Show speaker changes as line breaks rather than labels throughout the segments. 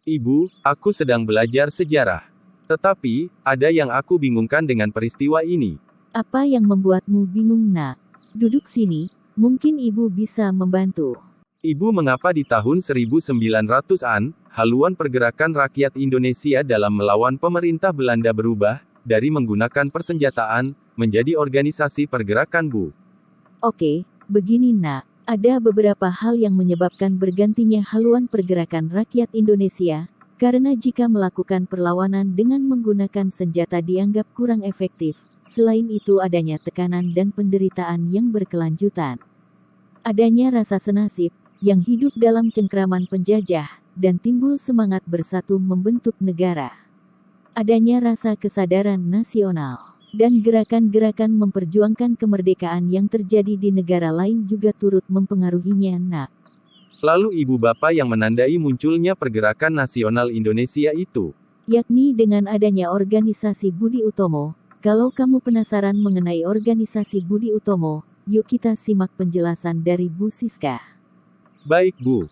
Ibu, aku sedang belajar sejarah. Tetapi, ada yang aku bingungkan dengan peristiwa ini.
Apa yang membuatmu bingung, nak? Duduk sini, mungkin ibu bisa membantu.
Ibu, mengapa di tahun 1900-an, haluan pergerakan rakyat Indonesia dalam melawan pemerintah Belanda berubah, dari menggunakan persenjataan, menjadi organisasi pergerakan, Bu?
Oke, begini nak. Ada beberapa hal yang menyebabkan bergantinya haluan pergerakan rakyat Indonesia, karena jika melakukan perlawanan dengan menggunakan senjata dianggap kurang efektif. Selain itu adanya tekanan dan penderitaan yang berkelanjutan. Adanya rasa senasib, yang hidup dalam cengkraman penjajah, dan timbul semangat bersatu membentuk negara. Adanya rasa kesadaran nasional, dan gerakan-gerakan memperjuangkan kemerdekaan yang terjadi di negara lain juga turut mempengaruhinya, nak.
Lalu ibu bapak yang menandai munculnya pergerakan nasional Indonesia itu?
Yakni dengan adanya organisasi Budi Utomo. Kalau kamu penasaran mengenai organisasi Budi Utomo, yuk kita simak penjelasan dari Bu Siska.
Baik, Bu.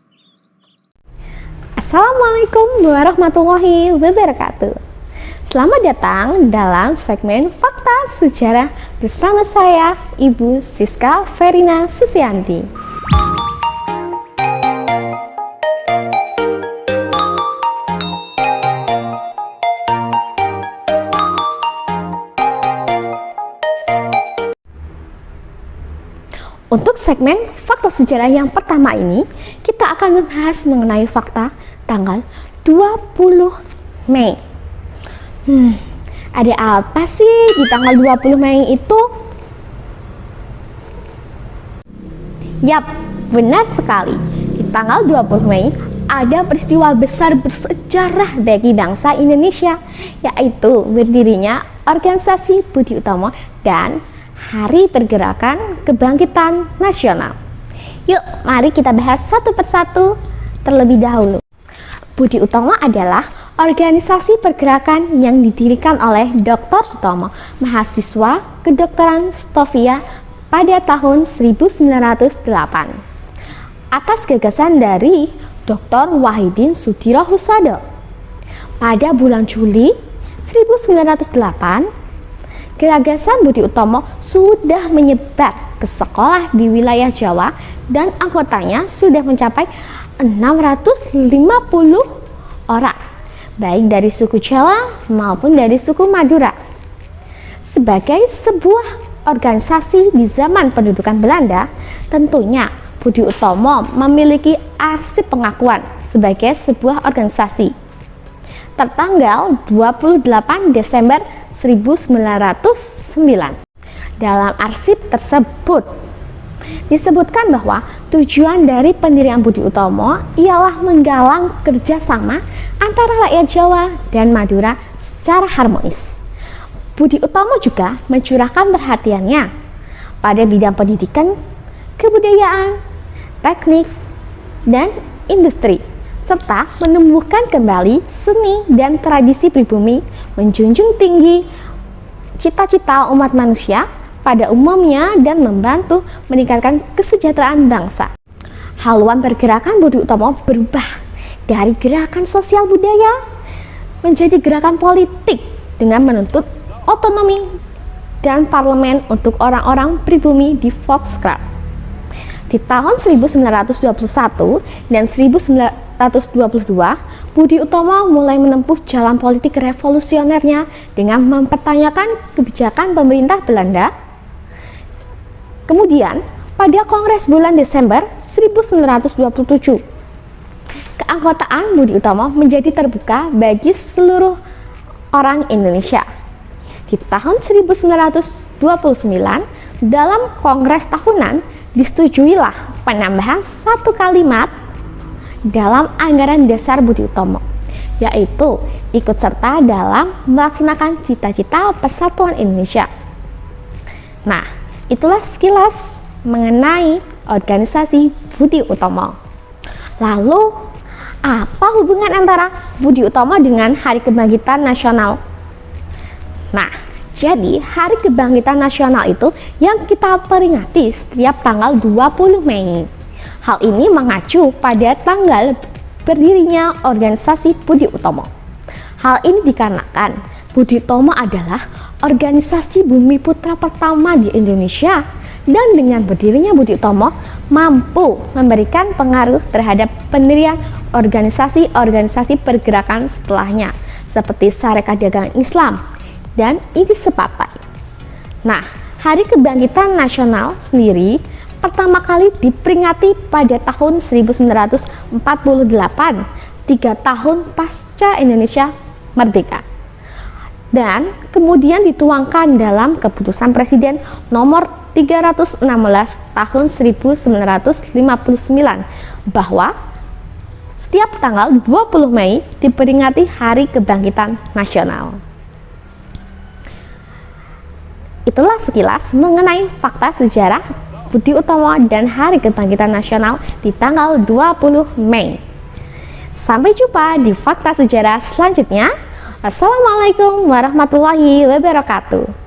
Assalamualaikum warahmatullahi wabarakatuh. Selamat datang dalam segmen Fakta Sejarah bersama saya, Ibu Siska Verina Susianti. Untuk segmen Fakta Sejarah yang pertama ini, kita akan membahas mengenai fakta tanggal 20 Mei. Ada apa sih di tanggal 20 Mei itu? Yap, benar sekali. Di tanggal 20 Mei ada peristiwa besar bersejarah bagi bangsa Indonesia, yaitu berdirinya organisasi Budi Utomo dan Hari Pergerakan Kebangkitan Nasional. Yuk, mari kita bahas satu persatu terlebih dahulu. Budi Utomo adalah organisasi pergerakan yang didirikan oleh Dr. Sutomo, mahasiswa kedokteran Stovia pada tahun 1908. Atas gagasan dari Dr. Wahidin Sudirohusodo. Pada bulan Juli 1908, gagasan Budi Utomo sudah menyebar ke sekolah di wilayah Jawa dan anggotanya sudah mencapai 650 orang, baik dari suku Jawa maupun dari suku Madura. Sebagai sebuah organisasi di zaman pendudukan Belanda, tentunya Budi Utomo memiliki arsip pengakuan sebagai sebuah organisasi. Tertanggal 28 Desember 1909. Dalam arsip tersebut disebutkan bahwa tujuan dari pendirian Budi Utomo ialah menggalang kerjasama antara rakyat Jawa dan Madura secara harmonis. Budi Utomo juga mencurahkan perhatiannya pada bidang pendidikan, kebudayaan, teknik, dan industri, serta menumbuhkan kembali seni dan tradisi pribumi, menjunjung tinggi cita-cita umat manusia pada umumnya dan membantu meningkatkan kesejahteraan bangsa. Haluan pergerakan Budi Utomo berubah dari gerakan sosial budaya menjadi gerakan politik dengan menuntut otonomi dan parlemen untuk orang-orang pribumi di Volkskrab. Di tahun 1921 dan 1922, Budi Utomo mulai menempuh jalan politik revolusionernya dengan mempertanyakan kebijakan pemerintah Belanda. Kemudian, pada Kongres bulan Desember 1927, keanggotaan Budi Utomo menjadi terbuka bagi seluruh orang Indonesia. Di tahun 1929, dalam Kongres tahunan, disetujuilah penambahan satu kalimat dalam anggaran dasar Budi Utomo, yaitu ikut serta dalam melaksanakan cita-cita persatuan Indonesia. Nah, itulah sekilas mengenai organisasi Budi Utomo. Lalu, apa hubungan antara Budi Utomo dengan Hari Kebangkitan Nasional? Nah, jadi Hari Kebangkitan Nasional itu yang kita peringati setiap tanggal 20 Mei. Hal ini mengacu pada tanggal berdirinya organisasi Budi Utomo. Hal ini dikarenakan Budi Utomo adalah organisasi Bumi Putra pertama di Indonesia, dan dengan berdirinya Budi Utomo mampu memberikan pengaruh terhadap pendirian organisasi-organisasi pergerakan setelahnya seperti Sarekat Dagang Islam dan Intis Separtai. Nah, Hari Kebangkitan Nasional sendiri pertama kali diperingati pada tahun 1948, 3 tahun pasca Indonesia merdeka. Dan kemudian dituangkan dalam keputusan Presiden nomor 316 tahun 1959 bahwa setiap tanggal 20 Mei diperingati Hari Kebangkitan Nasional. Itulah sekilas mengenai fakta sejarah Budi Utomo dan Hari Kebangkitan Nasional di tanggal 20 Mei. Sampai jumpa di fakta sejarah selanjutnya. Assalamualaikum warahmatullahi wabarakatuh.